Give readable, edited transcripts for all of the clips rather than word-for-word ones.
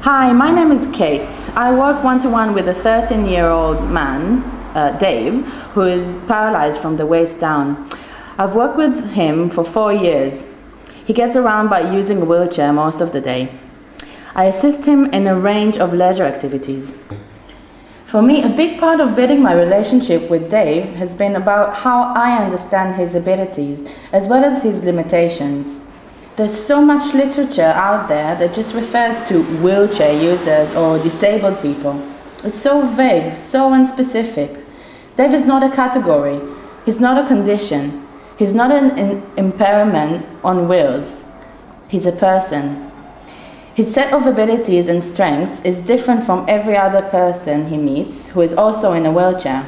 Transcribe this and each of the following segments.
Hi, my name is Kate. I work one-to-one with a 13-year-old man, Dave, who is paralyzed from the waist down. I've worked with him for 4 years. He gets around by using a wheelchair most of the day. I assist him in a range of leisure activities. For me, a big part of building my relationship with Dave has been about how I understand his abilities as well as his limitations. There's so much literature out there that just refers to wheelchair users or disabled people. It's so vague, so unspecific. Dave is not a category. He's not a condition. He's not an impairment on wheels. He's a person. His set of abilities and strengths is different from every other person he meets who is also in a wheelchair.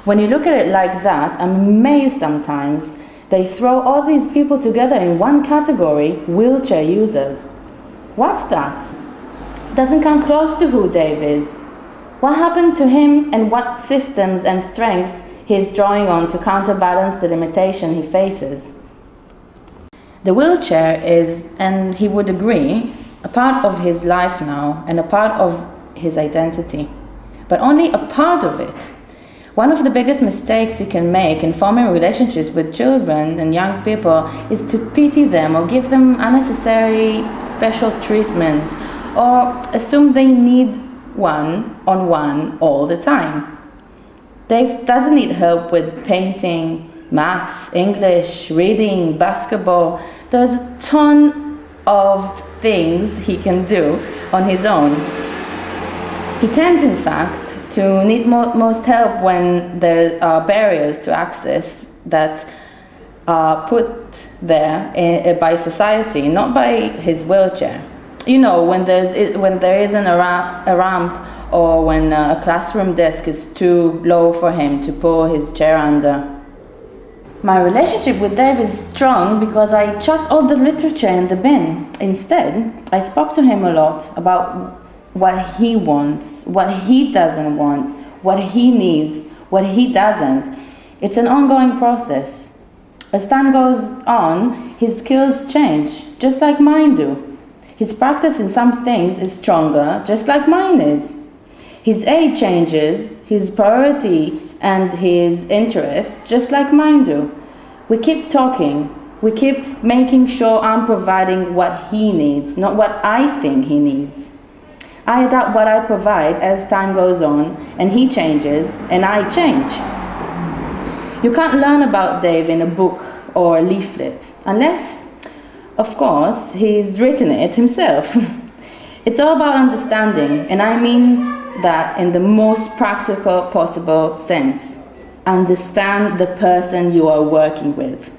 When you look at it like that, I'm amazed sometimes they throw all these people together in one category, wheelchair users. What's that? Doesn't come close to who Dave is. What happened to him and what systems and strengths he's drawing on to counterbalance the limitation he faces? The wheelchair is, and he would agree, a part of his life now and a part of his identity, but only a part of it. One of the biggest mistakes you can make in forming relationships with children and young people is to pity them or give them unnecessary special treatment or assume they need one-on-one all the time. Dave doesn't need help with painting, maths, English, reading, basketball. There's a ton of things he can do on his own. He tends, in fact, to need most help when there are barriers to access that are put there by society, not by his wheelchair. You know, when there isn't a ramp or when a classroom desk is too low for him to pull his chair under. My relationship with Dave is strong because I chucked all the literature in the bin. Instead, I spoke to him a lot about what he wants, what he doesn't want, what he needs, what he doesn't. It's an ongoing process. As time goes on, his skills change, just like mine do. His practice in some things is stronger, just like mine is. His age changes, his priority and his interests, just like mine do. We keep talking. We keep making sure I'm providing what he needs, not what I think he needs. I adapt what I provide as time goes on, and he changes, and I change. You can't learn about Dave in a book or a leaflet, unless, of course, he's written it himself. It's all about understanding, and I mean that in the most practical possible sense. Understand the person you are working with.